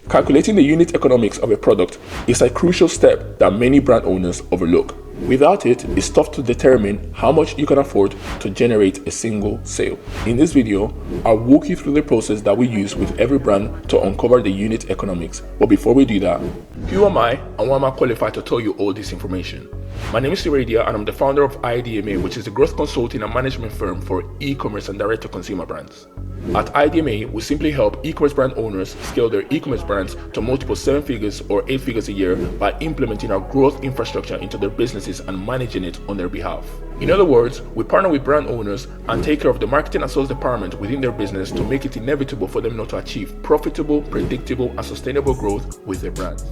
Calculating the unit economics of a product is a crucial step that many brand owners overlook. Without it, it's tough to determine how much you can afford to generate a single sale. In this video, I'll walk you through the process that we use with every brand to uncover the unit economics. But before we do that, who am I and why am I qualified to tell you all this information? My name is Siradia and I'm the founder of IDMA, which is a growth consulting and management firm for e-commerce and direct-to-consumer brands. At IDMA, we simply help e-commerce brand owners scale their e-commerce brands to multiple 7 figures or 8 figures a year by implementing our growth infrastructure into their businesses and managing it on their behalf. In other words, we partner with brand owners and take care of the marketing and sales department within their business to make it inevitable for them not to achieve profitable, predictable, and sustainable growth with their brands.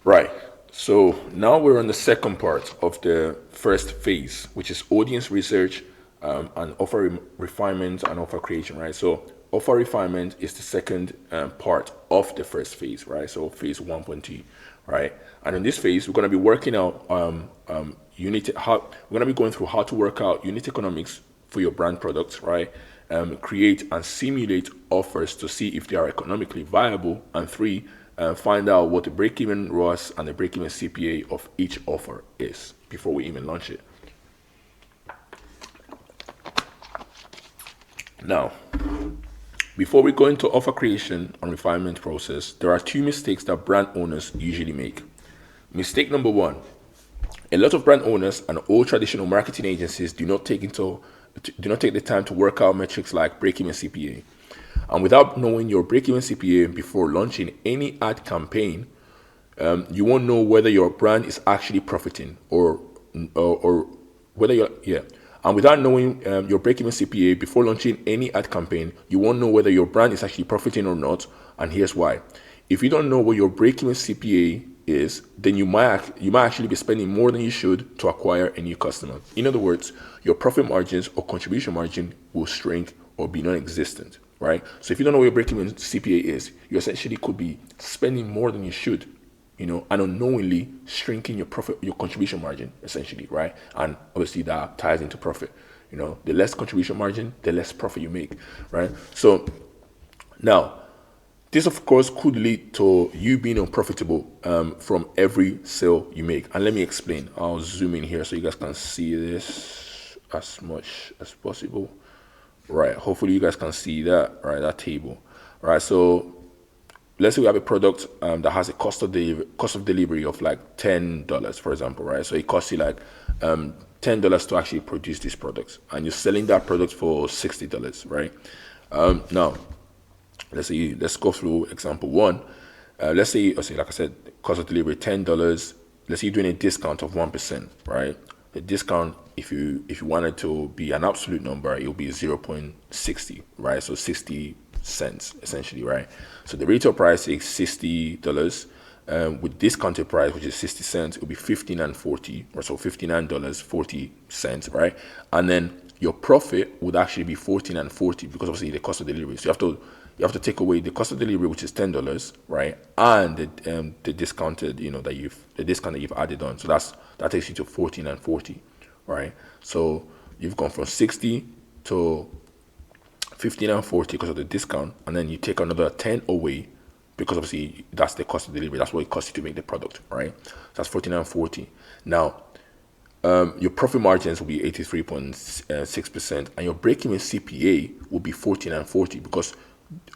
Right, so now we're on the second part of the first phase, which is audience research and offer refinement and offer creation, right? So offer refinement is the second part of the first phase, right? So phase 1.2, right? And in this phase, we're going to be working out we're going to be going through how to work out unit economics for your brand products, right? Create and simulate offers to see if they are economically viable, and 3, find out what the break-even ROAS and the break-even CPA of each offer is before we even launch it. Now, before we go into offer creation and refinement process, there are 2 mistakes that brand owners usually make. Mistake number 1, a lot of brand owners and all traditional marketing agencies do not take the time to work out metrics like break-even CPA. And without knowing your break-even CPA before launching any ad campaign, you won't know whether your brand is actually profiting or whether And without knowing your break-even CPA before launching any ad campaign, you won't know whether your brand is actually profiting or not. And here's why: if you don't know what your break-even CPA is, then you might actually be spending more than you should to acquire a new customer. In other words, your profit margins or contribution margin will shrink or be non-existent. Right? So if you don't know what your break-even CPA is, you essentially could be spending more than you should, and unknowingly shrinking your contribution margin, essentially, right? And obviously that ties into profit. The less contribution margin, the less profit you make, right? So now, this of course could lead to you being unprofitable from every sale you make. And let me explain. I'll zoom in here so you guys can see this as much as possible. Right, hopefully you guys can see that, right, that table. Right, so let's say we have a product that has a cost of delivery of like $10, for example, right? So it costs you like $10 to actually produce this product, and you're selling that product for $60, right? Now, let's go through example 1. Let's say, like I said, cost of delivery $10. Let's say you're doing a discount of 1%, right? The discount, if you wanted to be an absolute number, it will be 0.60, right? So 60 cents essentially, right? So the retail price is $60. With discounted price, which is 60 cents, it will be $59.40, or so $59.40, right? And then your profit would actually be $14.40 because obviously the cost of delivery. So you have to take away the cost of delivery, which is $10, right, and the discounted, the discount that you've added on. So that takes you to $14.40, right? So you've gone from 60 to $15.40 because of the discount, and then you take another 10 away because obviously that's the cost of delivery. That's what it costs you to make the product, right? So that's $14.40. Now, your profit margins will be 83.6%, and your break-even CPA will be $14.40 because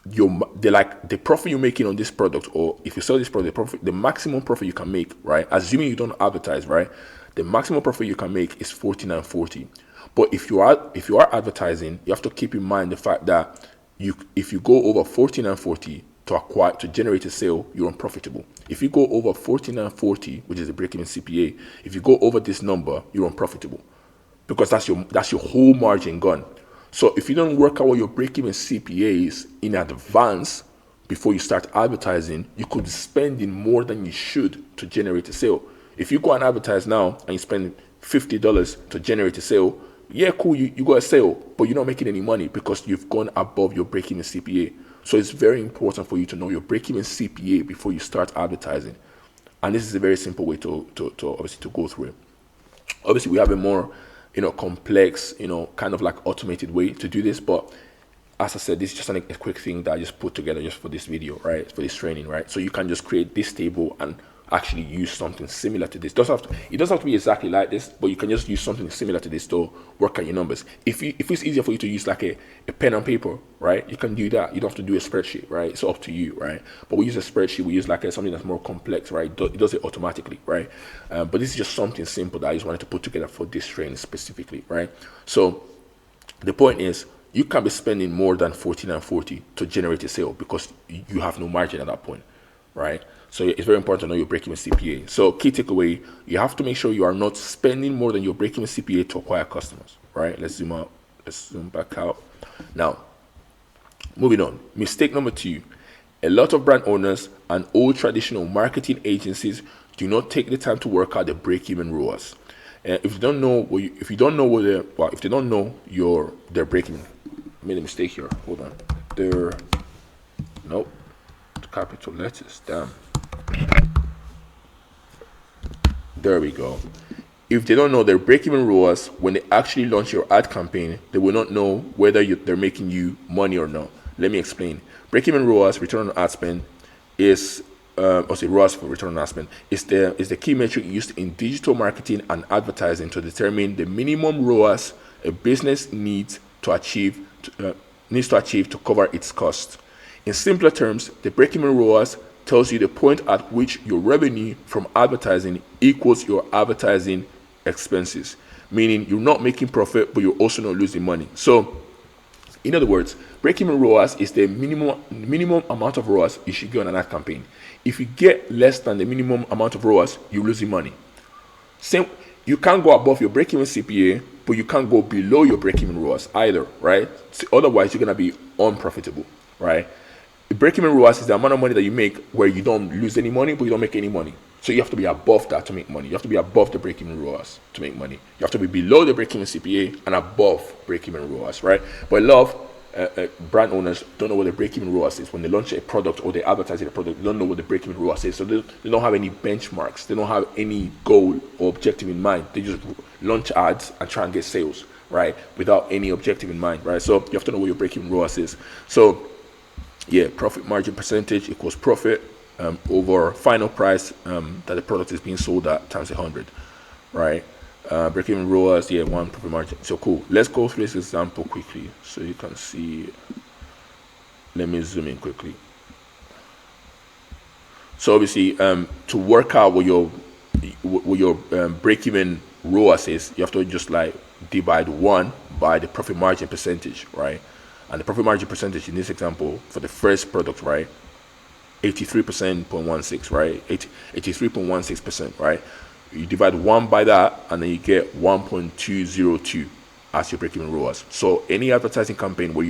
the profit you're making on this product, or if you sell this product, the maximum profit you can make, right, assuming you don't advertise, right, the maximum profit you can make is $14.40. But if you are advertising, you have to keep in mind the fact that if you go over $14.40 to generate a sale, you're unprofitable. If you go over $14.40, which is the break-even CPA, if you go over this number, you're unprofitable because that's your whole margin gone. So if you don't work out what your break-even CPA is in advance before you start advertising, you could be spending more than you should to generate a sale. If you go and advertise now and you spend $50 to generate a sale, yeah, cool, you got a sale, but you're not making any money because you've gone above your break-even CPA. So it's very important for you to know your break-even CPA before you start advertising. And this is a very simple way to obviously to go through it. Obviously, we have a more complex, kind of like automated way to do this. But as I said, this is just a quick thing that I just put together just for this video, right? For this training, right? So you can just create this table and actually use something similar to this. It doesn't have to be exactly like this, but you can just use something similar to this to work out your numbers. If it's easier for you to use like a pen and paper, right? You can do that. You don't have to do a spreadsheet, right? It's up to you, right? But we use a spreadsheet. We use like something that's more complex, right? It does it automatically, right? But this is just something simple that I just wanted to put together for this training specifically, right? So the point is, you can be spending more than 49.40 to generate a sale because you have no margin at that point, right? So it's very important to know your break-even CPA. So key takeaway, you have to make sure you are not spending more than your break-even CPA to acquire customers, right? Let's zoom out. Let's zoom back out. Now, moving on. Mistake number 2. A lot of brand owners and old traditional marketing agencies do not take the time to work out the break-even ROAS. If they don't know their break-even, I made a mistake here. Hold on. Nope. Capital letters. Damn. There we go. If they don't know their break-even ROAS, when they actually launch your ad campaign, they will not know whether they're making you money or not. Let me explain. Break-even ROAS, return on ad spend, is ROAS for return on ad spend, is the key metric used in digital marketing and advertising to determine the minimum ROAS a business needs to achieve to cover its costs. In simpler terms, the break-even ROAS tells you the point at which your revenue from advertising equals your advertising expenses, meaning you're not making profit, but you're also not losing money. So, in other words, break-even ROAS is the minimum amount of ROAS you should get on an ad campaign. If you get less than the minimum amount of ROAS, you're losing money. Same, you can't go above your break-even CPA, but you can't go below your break-even ROAS either, right? So otherwise, you're gonna be unprofitable, right? The break-even ROAS is the amount of money that you make where you don't lose any money, but you don't make any money. So you have to be above that to make money. You have to be above the break-even ROAS to make money. You have to be below the break-even CPA and above break-even ROAS, right? But a lot of brand owners don't know what the break-even ROAS is. When they launch a product or they advertise a product, they don't know what the break-even ROAS is. So they don't have any benchmarks. They don't have any goal or objective in mind. They just launch ads and try and get sales, right? Without any objective in mind, right? So you have to know what your break-even ROAS is. So yeah, profit margin percentage equals profit over final price that the product is being sold at times 100, right? Break-even ROAS, yeah, 1 profit margin. So cool. Let's go through this example quickly so you can see. Let me zoom in quickly. So obviously, to work out what your break-even ROAS is, you have to just like divide 1 by the profit margin percentage, right? And the profit margin percentage in this example for the first product, right, 83.16%, right, 83.16%, right. You divide 1 by that, and then you get 1.202 as your break-even ROAS. So any advertising campaign when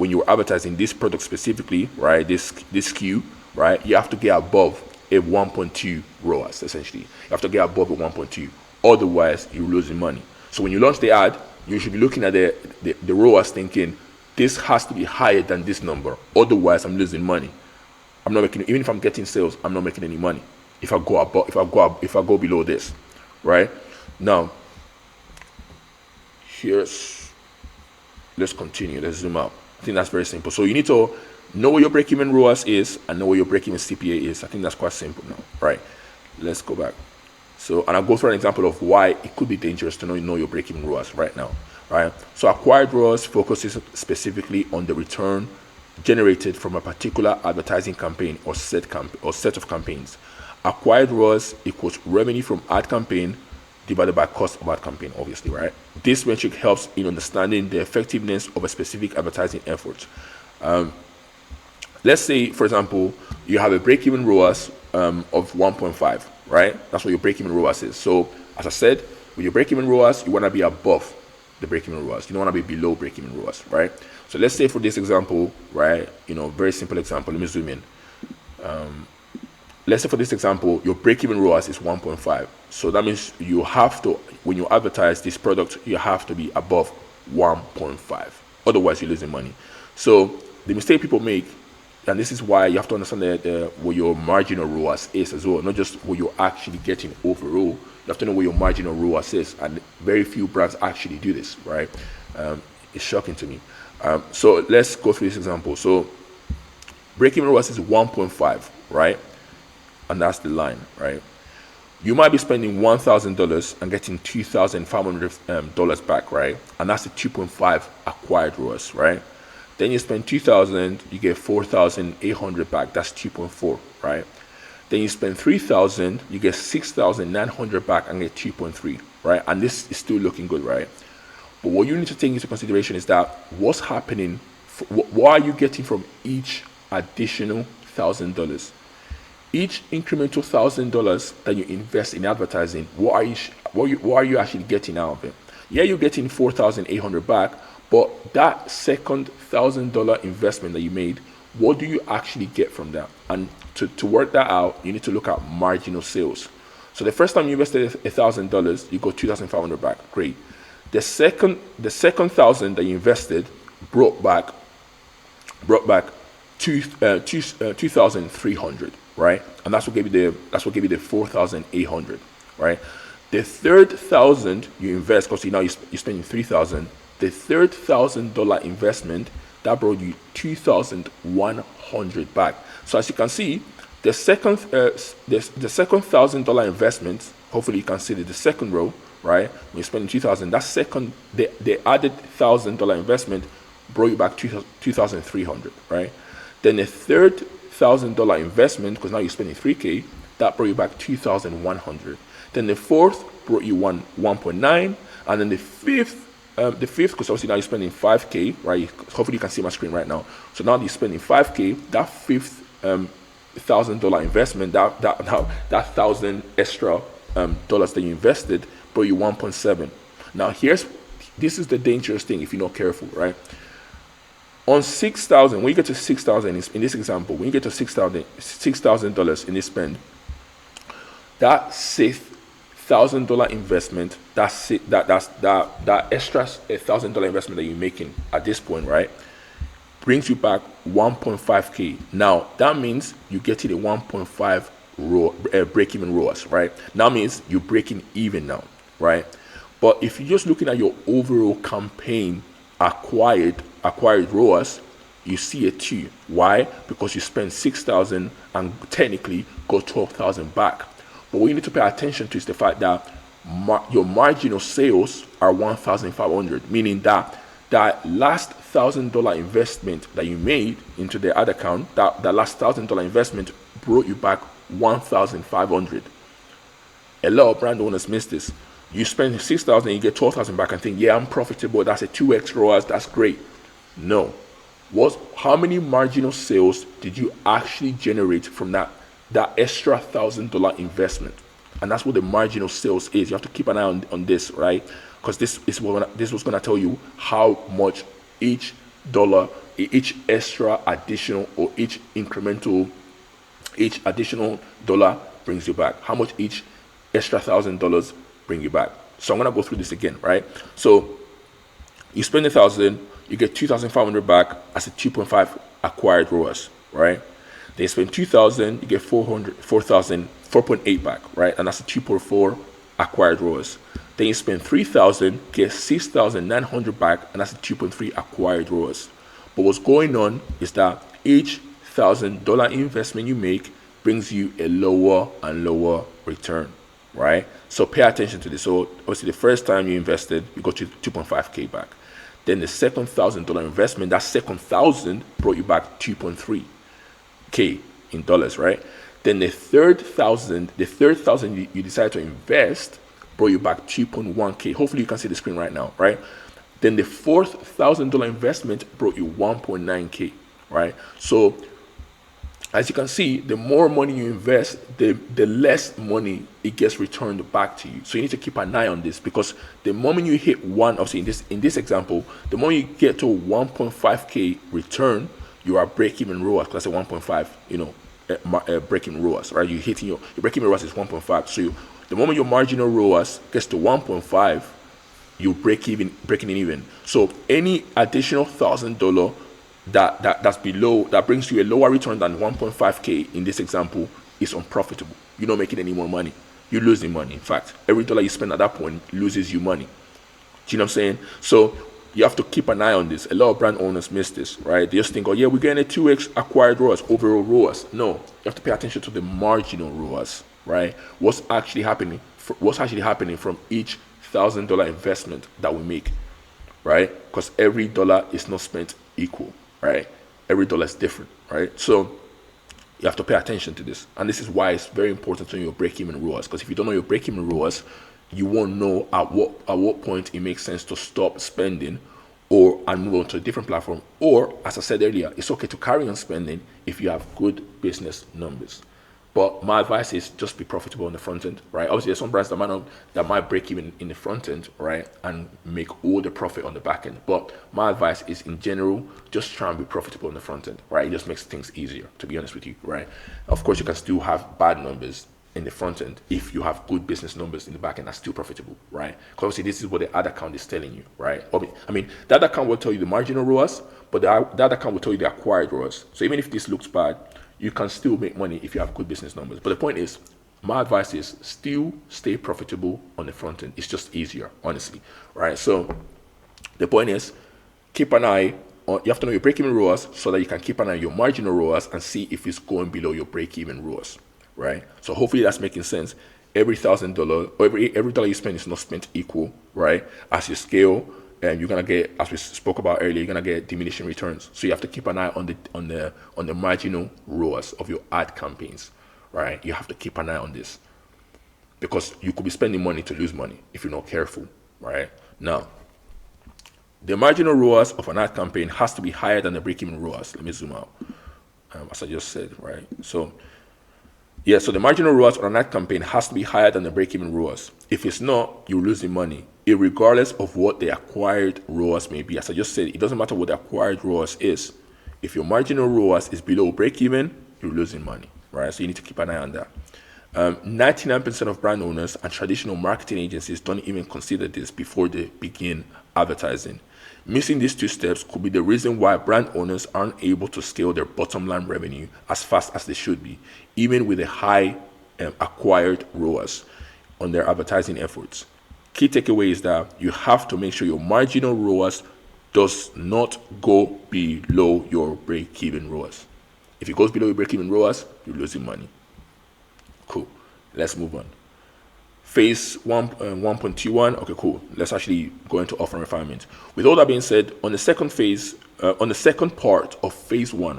you're advertising this product specifically, right, this SKU, right, you have to get above a 1.2 ROAS. Essentially, you have to get above a 1.2. Otherwise, you're losing money. So when you launch the ad, you should be looking at the ROAS, thinking, this has to be higher than this number. Otherwise, I'm losing money. I'm not making, even if I'm getting sales, I'm not making any money. If I go below this, right? Now, let's continue. Let's zoom out. I think that's very simple. So you need to know what your break-even ROAS is and know what your break-even CPA is. I think that's quite simple now, right? Let's go back. So, and I'll go through an example of why it could be dangerous to know your break-even ROAS right now. Right. So acquired ROAS focuses specifically on the return generated from a particular advertising campaign or set of campaigns. Acquired ROAS equals revenue from ad campaign divided by cost of ad campaign, obviously, right? This metric helps in understanding the effectiveness of a specific advertising effort. Let's say, for example, you have a break-even ROAS of 1.5, right? That's what your break-even ROAS is. So, as I said, with your break-even ROAS, you want to be above the break-even ROAS. You don't want to be below break-even ROAS, right? So let's say for this example, right, very simple example. Let me zoom in. Let's say for this example, your break-even ROAS is 1.5. So that means you have to, when you advertise this product, you have to be above 1.5. Otherwise, you're losing money. So the mistake people make and this is why you have to understand what your marginal ROAS is as well, not just what you're actually getting overall. You have to know what your marginal ROAS is, and very few brands actually do this, right? It's shocking to me. So let's go through this example. So break-even ROAS is 1.5, right? And that's the line, right? You might be spending $1,000 and getting $2,500 back, right? And that's the 2.5 acquired ROAS, right? Then you spend 2,000, you get 4,800 back. That's 2.4, right? Then you spend 3,000, you get 6,900 back and get 2.3, right? And this is still looking good, right? But what you need to take into consideration is that what's happening, what are you getting from each additional $1,000? Each incremental $1,000 that you invest in advertising, what are you actually getting out of it? Yeah, you're getting 4,800 back, but that second $1,000 investment that you made, what do you actually get from that? And to work that out, you need to look at marginal sales. So the first time you invested $1,000, you got 2,500 back. Great. The second 1,000 that you invested brought back 2,300, right? And that's what gave you the 4,800, right? The third 1,000 you invest, because now you're spending 3,000. The third $1,000 investment that brought you 2,100 back. So as you can see, the second $1,000 investment, hopefully you can see the second row, right? When you're spending 2,000, that second the added $1,000 investment brought you back 2,300, right? Then the third $1,000 investment, because now you're spending 3K, that brought you back 2,100. Then the fourth brought you 1.9, and then the fifth, because obviously now you're spending 5K, right? Hopefully you can see my screen right now. So now you're spending 5K. That fifth $1,000 investment, that 1,000 extra dollars that you invested, brought you 1.7. Now this is the dangerous thing if you're not careful, right? On 6,000, when you get to 6,000 in this example, when you get to $6,000 in this spend, that $6,000 investment, that extra $1,000 investment that you're making at this point, right, brings you back 1.5K. Now that means you get to the 1.5 break-even ROAS, right? Now means you're breaking even now, right? But if you're just looking at your overall campaign acquired ROAS, you see a 2. Why? Because you spent 6,000 and technically got 12,000 back. But what you need to pay attention to is the fact that your marginal sales are 1,500, meaning that last $1,000 investment that you made into the ad account, that last $1,000 investment brought you back 1,500. A lot of brand owners miss this. You spend 6,000 and you get 12,000 back and think, yeah, I'm profitable. That's a 2x ROAS. That's great. No. How many marginal sales did you actually generate from that extra $1,000 investment? And that's what the marginal sales is. You have to keep an eye on this, right? Because this was going to tell you how much each extra additional or each additional dollar brings you back. How much each extra $1,000 bring you back. So I'm going to go through this again, right? So you spend 1,000, you get 2,500 back as a 2.5 acquired ROAS, right? Then you spend 2,000, you get 4.8 back, right? And that's a 2.4 acquired ROAS. Then you spend 3,000, get 6,900 back, and that's a 2.3 acquired ROAS. But what's going on is that each $1,000 investment you make brings you a lower and lower return, right? So pay attention to this. So obviously the first time you invested, you got 2.5K back. Then the second $1,000 investment, that second 1,000 brought you back 2.3K in dollars, right? Then the third 1,000 you decide to invest brought you back 2.1K. Hopefully you can see the screen right now, right? Then the fourth $1,000 investment brought you 1.9K, right? So as you can see, the more money you invest, the less money it gets returned back to you. So you need to keep an eye on this, because the moment you hit one, obviously in this example, the moment you get to 1.5K return, you are break-even ROAS. That's a 1.5, break-even ROAS, right? You're hitting your break-even ROAS is 1.5. So the moment your marginal ROAS gets to 1.5, you breaking even. So any additional $1,000 that brings you a lower return than 1.5k in this example is unprofitable. You're not making any more money. You're losing money. In fact, every dollar you spend at that point loses you money. Do you know what I'm saying? So you have to keep an eye on this. A lot of brand owners miss this, right? They just think, oh yeah, we're getting a 2x acquired ROAS, overall ROAS. No, you have to pay attention to the marginal ROAS, right? What's actually happening from each $1,000 investment that we make, right? Because every dollar is not spent equal, right? Every dollar is different, right? So you have to pay attention to this, and this is why it's very important to know your break-even ROAS. Because if you don't know your break-even ROAS, you won't know at what point it makes sense to stop spending and move on to a different platform. Or, as I said earlier, it's okay to carry on spending if you have good business numbers. But my advice is just be profitable on the front end, right? Obviously, there's some brands that might break even in the front end, right, and make all the profit on the back end. But my advice is, in general, just try and be profitable on the front end, right? It just makes things easier, to be honest with you, right? Of course, you can still have bad numbers in the front end if you have good business numbers in the back end that's still profitable, right? Because obviously, this is what the ad account is telling you, right? I mean, that account will tell you the marginal ROAS, but that account will tell you the acquired ROAS. So even if this looks bad, you can still make money if you have good business numbers. But the point is, my advice is still stay profitable on the front end. It's just easier, honestly, right? So the point is, keep an eye on, you have to know your break-even ROAS so that you can keep an eye on your marginal ROAS and see if it's going below your break-even ROAS, right? So hopefully that's making sense. Every $1,000 or every dollar you spend is not spent equal, right? As you scale, and you're gonna get, as we spoke about earlier, you're gonna get diminishing returns. So you have to keep an eye on the marginal ROAS of your ad campaigns, right? You have to keep an eye on this because you could be spending money to lose money if you're not careful, right? Now, the marginal ROAS of an ad campaign has to be higher than the break-even ROAS. Let me zoom out, as I just said, right? So the marginal ROAS on an ad campaign has to be higher than the break-even ROAS. If it's not, you're losing money, regardless of what the acquired ROAS may be. As I just said, it doesn't matter what the acquired ROAS is. If your marginal ROAS is below break-even, you're losing money, right? So you need to keep an eye on that. 99% of brand owners and traditional marketing agencies don't even consider this before they begin advertising. Missing these two steps could be the reason why brand owners aren't able to scale their bottom line revenue as fast as they should be, even with a high acquired ROAS on their advertising efforts. Key takeaway is that you have to make sure your marginal ROAS does not go below your break-even ROAS. If it goes below your break-even ROAS, you're losing money. Cool. Let's move on. Phase 1.21. Okay, cool. Let's actually go into offer refinement. With all that being said, on the second part of phase one.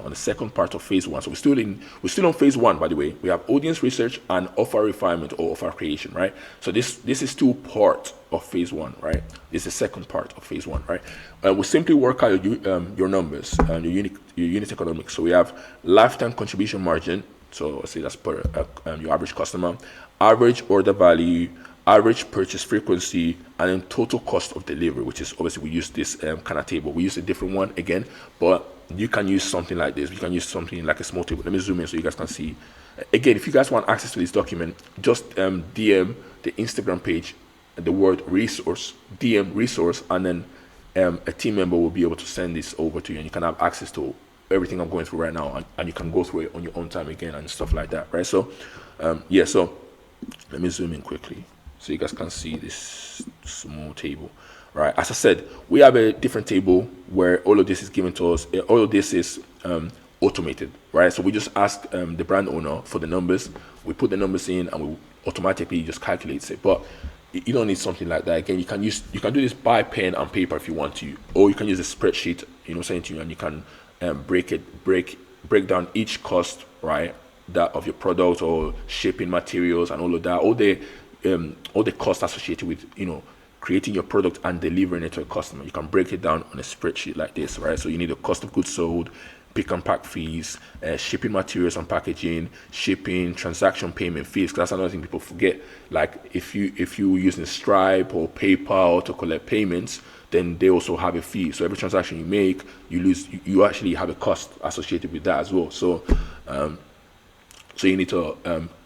So we're still on phase one, by the way. We have audience research and offer refinement or offer creation, right? So this is still part of phase one, right? This is the second part of phase one, right? We simply work out your numbers and your unit economics. So we have lifetime contribution margin. So let's say that's per your average customer, average order value, average purchase frequency, and then total cost of delivery, which is obviously we use this kind of table. We use a different one again, but you can use something like this. You can use something like a small table. Let me zoom in so you guys can see. Again, if you guys want access to this document, just DM the Instagram page, the word resource, DM resource, and then a team member will be able to send this over to you, and you can have access to everything I'm going through right now, and you can go through it on your own time again and stuff like that, right? So so let me zoom in quickly so you guys can see this small table, right? As I said, we have a different table where all of this is given to us. All of this is automated, right? So we just ask the brand owner for the numbers, we put the numbers in, and we automatically just calculates it. But you don't need something like that. Again, you can do this by pen and paper if you want to, or you can use a spreadsheet, saying to you, and you can break down each cost, right, that of your product or shipping materials and all of that, all the costs associated with creating your product and delivering it to a customer. You can break it down on a spreadsheet like this, right? So you need a cost of goods sold, pick and pack fees, shipping materials and packaging, shipping, transaction payment fees. Because that's another thing people forget. Like if you using Stripe or PayPal to collect payments, then they also have a fee. So every transaction you make, you actually have a cost associated with that as well. So you need to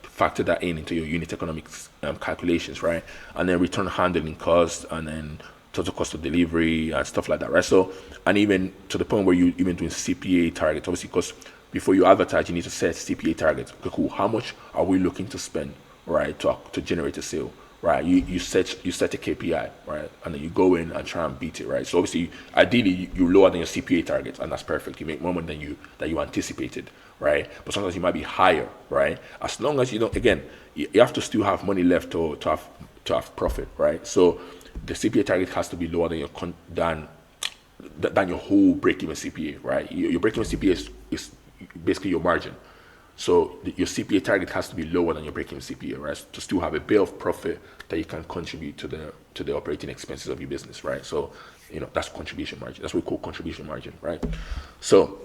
factor that into your unit economics calculations, right? And then return handling costs, and then total cost of delivery and stuff like that, right? So, and even to the point where you even doing CPA targets, obviously, because before you advertise, you need to set CPA targets. Okay, cool. How much are we looking to spend, right, to generate a sale, right? You set a KPI, right, and then you go in and try and beat it, right? So obviously, ideally, you lower than your CPA targets, and that's perfect. You make more money than you anticipated, right? But sometimes you might be higher, right? As long as you don't, again, you have to still have money left to have profit, right? So the CPA target has to be lower than than your whole break-even CPA, right? Your break-even CPA is basically your margin. So your CPA target has to be lower than your break-even CPA, right? To still have a bit of profit that you can contribute to the operating expenses of your business, right? So that's contribution margin. That's what we call contribution margin, right? So,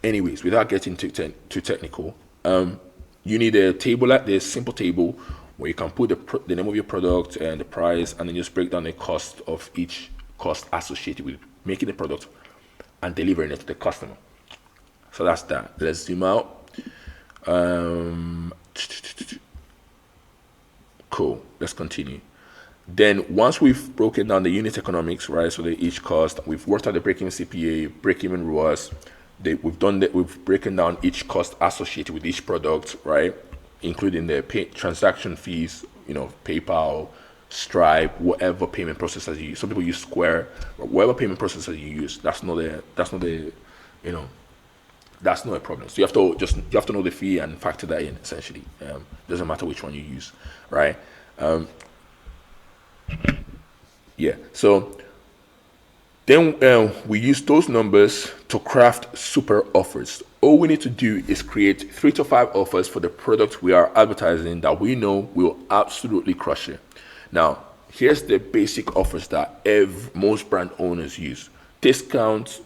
anyways, without getting too technical, you need a table like this, simple table, where you can put the name of your product and the price, and then just break down the cost of each cost associated with making the product and delivering it to the customer. So that's that. Let's zoom out. Cool. Let's continue. Then once we've broken down the unit economics, right? So each cost, we've worked out the break-even CPA, break-even ROAS. We've broken down each cost associated with each product, right? Including the transaction fees, PayPal, Stripe, whatever payment processors you use. Some people use Square, but whatever payment processor you use, that's not a problem. So you have to know the fee and factor that in. Essentially, doesn't matter which one you use, right? Yeah. So then we use those numbers to craft super offers. All we need to do is create 3 to 5 offers for the product we are advertising that we know will absolutely crush it. Now, here's the basic offers that most brand owners use: discounts,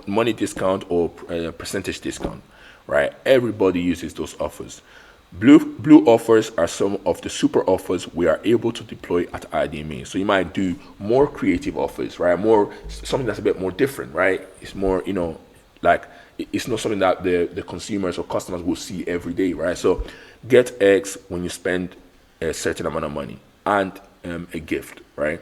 money discount, or percentage discount, right? Everybody uses those offers. Blue offers are some of the super offers we are able to deploy at IDMA. So you might do more creative offers, right? Something that's a bit more different, right? It's more, like it's not something that the consumers or customers will see every day, right? So get X when you spend a certain amount of money, and a gift, right?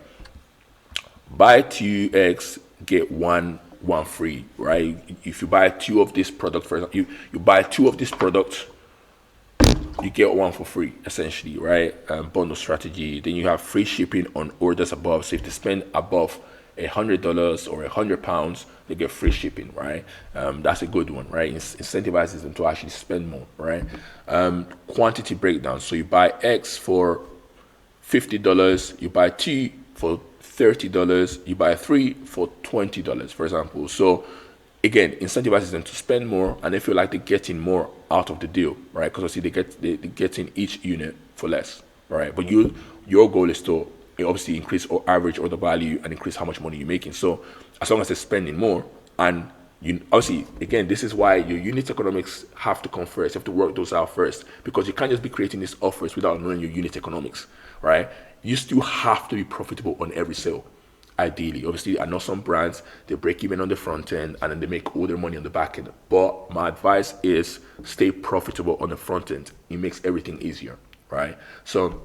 Buy 2X, get one free, right? If you buy 2 of this product, for example, you buy 2 of this product, you get 1 for free, essentially, right? Bundle strategy. Then you have free shipping on orders above. So if they spend above $100 or £100, they get free shipping, right? That's a good one, right? Incentivizes them to actually spend more, right? Quantity breakdown. So you buy X for $50, you buy 2 for $30, you buy 3 for $20, for example. So again, incentivizes them to spend more, and they feel like they're getting more out of the deal, right? Because obviously they're getting each unit for less, right? But your goal is to obviously increase or average order value and increase how much money you're making. So as long as they're spending more, and you obviously, again, this is why your unit economics have to come first. You have to work those out first, because you can't just be creating these offers without knowing your unit economics, right? You still have to be profitable on every sale. Ideally, obviously, I know some brands, they break even on the front end and then they make all their money on the back end. But my advice is stay profitable on the front end. It makes everything easier, right? So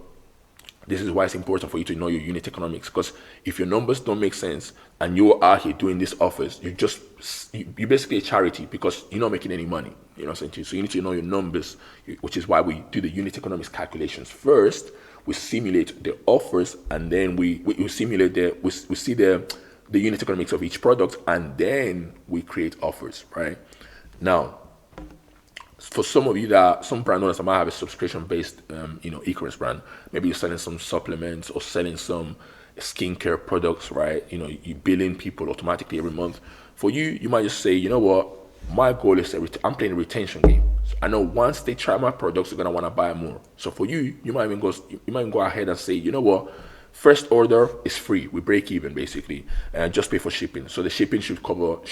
this is why it's important for you to know your unit economics, because if your numbers don't make sense and you are here doing these offers, you're basically a charity, because you're not making any money. You know what I'm saying? So you need to know your numbers, which is why we do the unit economics calculations first. We simulate the offers, and then we simulate we see the unit economics of each product, and then we create offers, right? Now, for some of you some brand owners that might have a subscription-based, e-commerce brand, maybe you're selling some supplements or selling some skincare products, right? You're billing people automatically every month. For you, you might just say, you know what, my goal is I'm playing a retention game. So I know once they try my products, they're gonna want to buy more. So for you, you might even go ahead and say, you know what, first order is free. We break even basically, and just pay for shipping. So the shipping should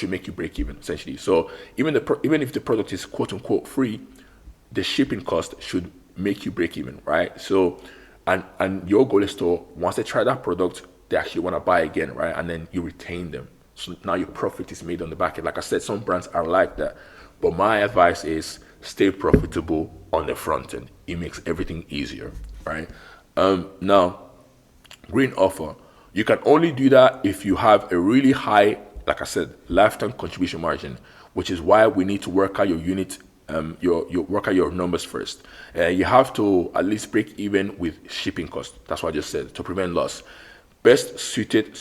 make you break even essentially. So even if the product is quote unquote free, the shipping cost should make you break even, right? So, and your goal is to, once they try that product, they actually want to buy again, right? And then you retain them. So now your profit is made on the back end. Like I said, some brands are like that. But my advice is stay profitable on the front end. It makes everything easier, right? Now, green offer. You can only do that if you have a really high, like I said, lifetime contribution margin, which is why we need to work out your unit, your work out your numbers first. You have to at least break even with shipping costs. That's what I just said, to prevent loss. Best suited,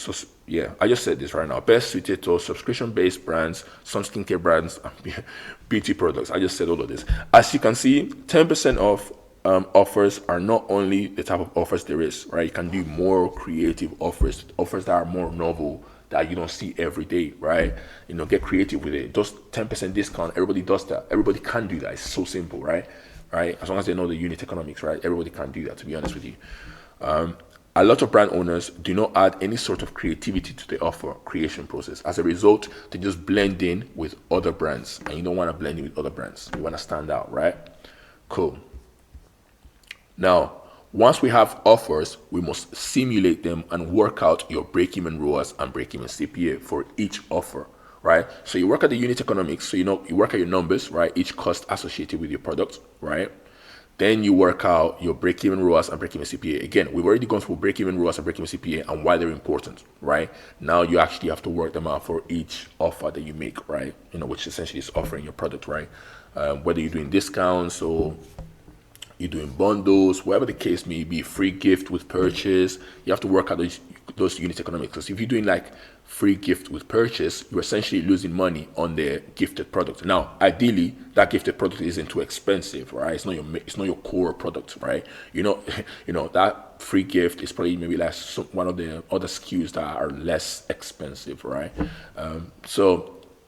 I just said this right now. Best suited to subscription-based brands, some skincare brands, and beauty products. I just said all of this. As you can see, 10% off offers are not only the type of offers there is, right? You can do more creative offers that are more novel, that you don't see every day, right? Get creative with it. Just 10% discount, everybody does that. Everybody can do that. It's so simple, right? As long as they know the unit economics, right? Everybody can do that, to be honest with you. A lot of brand owners do not add any sort of creativity to the offer creation process. As a result, they just blend in with other brands, and you don't want to blend in with other brands. You want to stand out, right? Cool. Now, once we have offers, we must simulate them and work out your break-even ROAS and break-even CPA for each offer, right? So you work at the unit economics, so you work at your numbers, right? Each cost associated with your product, right? Then you work out your break-even ROAS and break-even CPA. Again, we've already gone through break-even ROAS and break-even CPA and why they're important, right? Now you actually have to work them out for each offer that you make, right? Which essentially is offering your product, right? Whether you're doing discounts or you're doing bundles, whatever the case may be, free gift with purchase, you have to work out those unit economics. Because if you're doing like free gift with purchase, you're essentially losing money on the gifted product. Now, ideally, that gifted product isn't too expensive, right? It's not your core product, right? That free gift is probably maybe like one of the other SKUs that are less expensive, right? But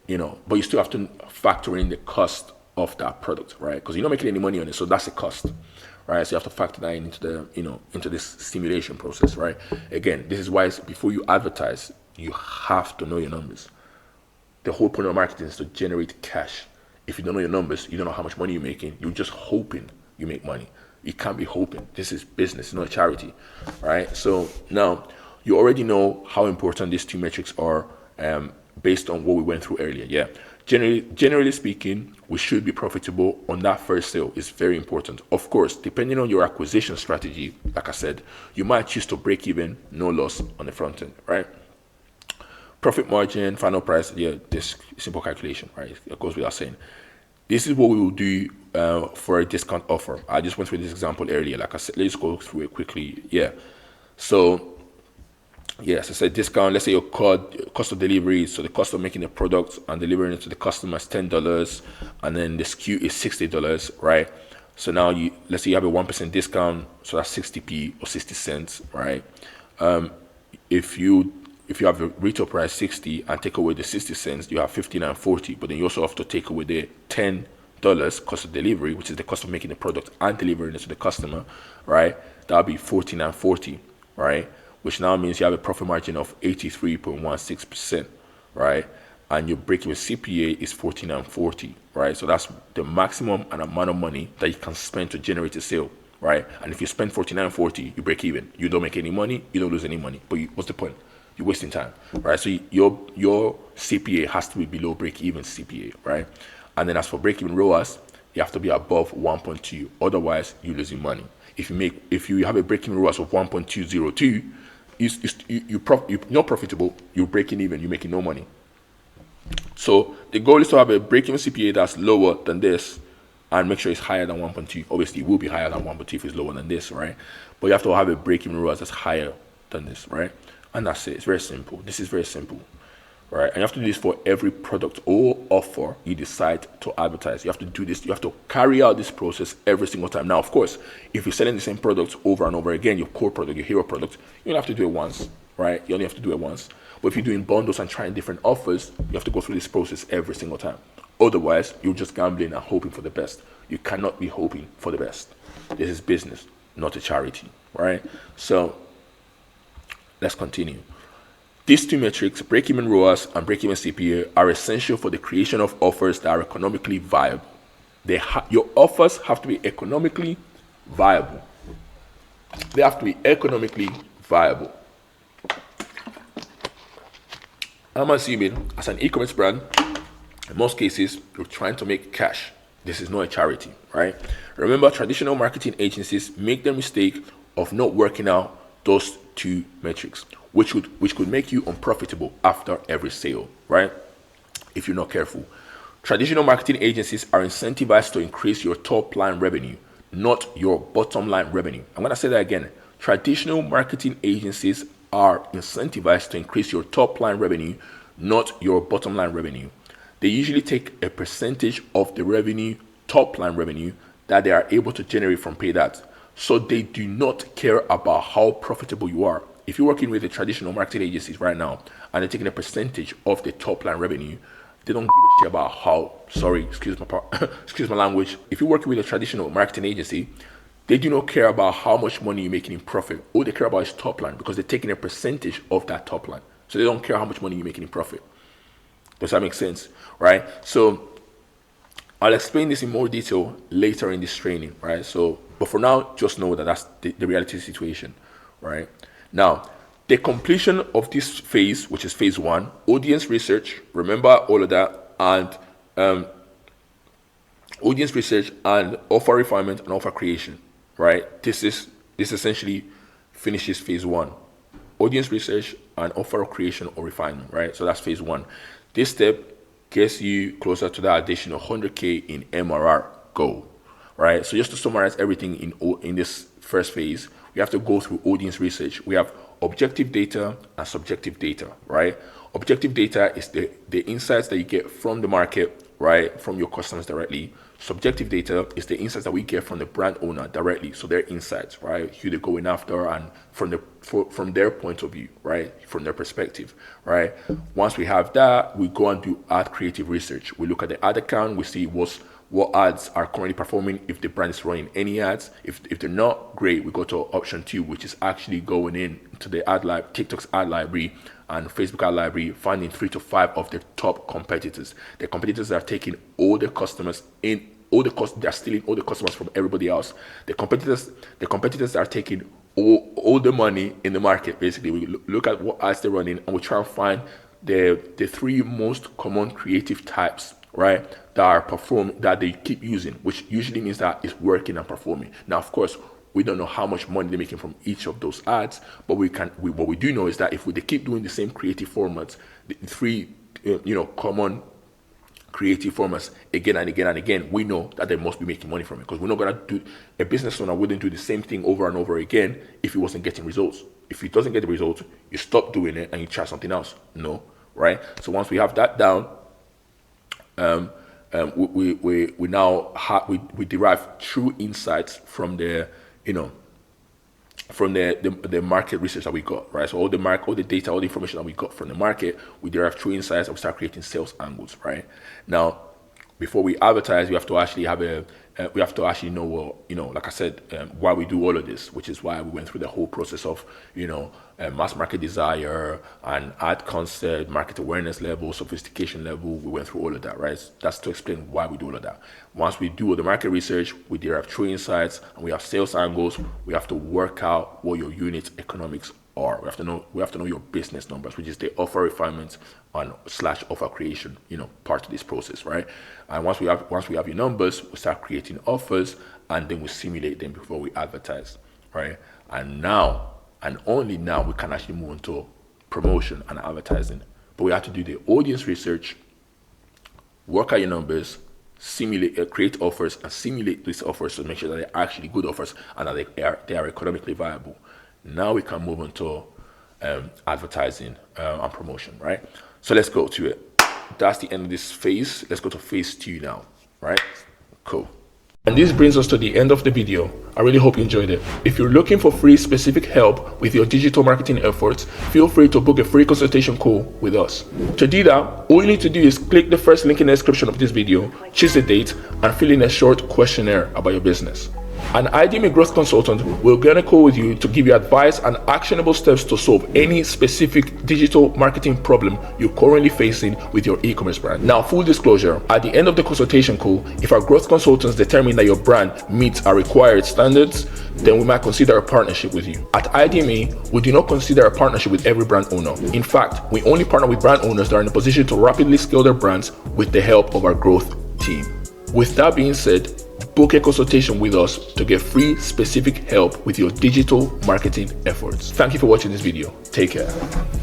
you still have to factor in the cost of that product, right? Because you're not making any money on it, so that's a cost, right? So you have to factor that into this simulation process, right? Again, this is why before you advertise, you have to know your numbers. The whole point of marketing is to generate cash. If you don't know your numbers, you don't know how much money you're making. You're just hoping you make money. You can't be hoping. This is business, not a charity, right? So now you already know how important these two metrics are, based on what we went through earlier. Yeah. Generally speaking, we should be profitable on that first sale. Is very important. Of course, depending on your acquisition strategy, like I said, you might choose to break even, no loss on the front end, right? Profit margin, final price, this simple calculation, right? It goes without saying. This is what we will do for a discount offer. I just went through this example earlier. Like I said, let's go through it quickly. Yeah. So, yes, I said discount. Let's say your cost of delivery, so the cost of making the product and delivering it to the customer is $10, and then the SKU is $60, right? So now let's say you have a 1% discount, so that's 60p or 60 cents, right? If you have a retail price 60 and take away the 60 cents, you have 59.40. But then you also have to take away the $10 cost of delivery, which is the cost of making the product and delivering it to the customer, right? That'll be 49.40, right? Which now means you have a profit margin of 83.16%, right? And your break-even CPA is 49.40, right? So that's the maximum amount of money that you can spend to generate a sale, right? And if you spend 49.40, you break even. You don't make any money, you don't lose any money. But what's the point? You're wasting time, right? So your CPA has to be below break-even CPA, right? And then as for break-even ROAS, you have to be above 1.2. Otherwise, you're losing money. If you have a break-even ROAS of 1.202, you're not profitable, you're breaking even, you're making no money. So the goal is to have a break-even CPA that's lower than this and make sure it's higher than 1.2. Obviously, it will be higher than 1.2 if it's lower than this, right? But you have to have a break-even ROAS that's higher than this, right? And that's it. It's very simple. This is very simple, right? And you have to do this for every product or offer you decide to advertise. You have to do this. You have to carry out this process every single time. Now, of course, if you're selling the same product over and over again, your core product, your hero product, you don't have to do it once, right? You only have to do it once. But if you're doing bundles and trying different offers, you have to go through this process every single time. Otherwise, you're just gambling and hoping for the best. You cannot be hoping for the best. This is business, not a charity, right? So let's continue. These two metrics, break-even ROAS and break-even CPA, are essential for the creation of offers that are economically viable. Your offers have to be economically viable. They have to be economically viable. I'm assuming, as an e-commerce brand, in most cases, you're trying to make cash. This is not a charity, right? Remember, traditional marketing agencies make the mistake of not working out those two metrics, which could make you unprofitable after every sale, right? If you're not careful. Traditional marketing agencies are incentivized to increase your top line revenue, not your bottom line revenue. I'm going to say that again. Traditional marketing agencies are incentivized to increase your top line revenue, not your bottom line revenue. They usually take a percentage of the revenue, top line revenue, that they are able to generate from paid ads. So they do not care about how profitable you are. If you're working with the traditional marketing agencies right now and they're taking a percentage of the top line revenue, they don't give a shit about how, excuse my language. If you're working with a traditional marketing agency, they do not care about how much money you're making in profit. All they care about is top line, because they're taking a percentage of that top line. So they don't care how much money you're making in profit. Does that make sense? Right? So I'll explain this in more detail later in this training, right? So, but for now, just know that that's the reality situation, right? Now, the completion of this phase, which is phase 1, audience research, remember all of that, and audience research and offer refinement and offer creation, right? This essentially finishes phase 1, audience research and offer creation or refinement, right? So that's phase 1. This step gets you closer to that additional 100K in MRR goal, right? So just to summarize everything in this first phase, we have to go through audience research. We have objective data and subjective data, right? Objective data is the insights that you get from the market, right? From your customers directly. Subjective data is the insights that we get from the brand owner directly. So their insights, right? Who they're going after and from their point of view, right? From their perspective, right? Once we have that, we go and do ad creative research. We look at the ad account, we see what ads are currently performing, if the brand is running any ads. If they're not, great, we go to option 2, which is actually going in to the TikTok's ad library and Facebook ad library, finding 3 to 5 of the top competitors. The competitors are taking all the customers in, they're stealing all the customers from everybody else. The competitors are taking all the money in the market. Basically, we look at what ads they're running and we try and find the 3 most common creative types, right, that they keep using, which usually means that it's working and performing. Now, of course, we don't know how much money they're making from each of those ads, but what we do know is that if they keep doing the same creative formats, the 3 common creative formats again and again and again, we know that they must be making money from it, because we're not going to do, a business owner wouldn't do the same thing over and over again if he wasn't getting results. If he doesn't get the results, you stop doing it and you try something else. No, right? So once we have that down, we now we derive true insights from the market research that we got, right? So all the data, all the information that we got from the market, we derive true insights and we start creating sales angles, right? Now, before we advertise, we have to actually know, like I said, why we do all of this, which is why we went through the whole process of, mass market desire and ad concept, market awareness level, sophistication level. We went through all of that, right? That's to explain why we do all of that. Once we do all the market research, we derive true insights and we have sales angles. We have to work out what your unit economics are. We have to know your business numbers, which is the offer refinement and / offer creation, part of this process, right? And once we have your numbers, we start creating offers and then we simulate them before we advertise, right? And now, and only now, we can actually move into promotion and advertising. But we have to do the audience research, work out your numbers, simulate, create offers, and simulate these offers to make sure that they're actually good offers and that they are economically viable. Now we can move into advertising and promotion, right? So let's go to it. That's the end of this phase. Let's go to phase 2 now, right? Cool. And this brings us to the end of the video. I really hope you enjoyed it. If you're looking for free specific help with your digital marketing efforts, feel free to book a free consultation call with us. To do that, all you need to do is click the first link in the description of this video, choose a date, and fill in a short questionnaire about your business. An IDMA growth consultant will get on a call with you to give you advice and actionable steps to solve any specific digital marketing problem you're currently facing with your e-commerce brand. Now, full disclosure, at the end of the consultation call, if our growth consultants determine that your brand meets our required standards, then we might consider a partnership with you. At IDMA, we do not consider a partnership with every brand owner. In fact, we only partner with brand owners that are in a position to rapidly scale their brands with the help of our growth team. With that being said, book a consultation with us to get free specific help with your digital marketing efforts. Thank you for watching this video. Take care.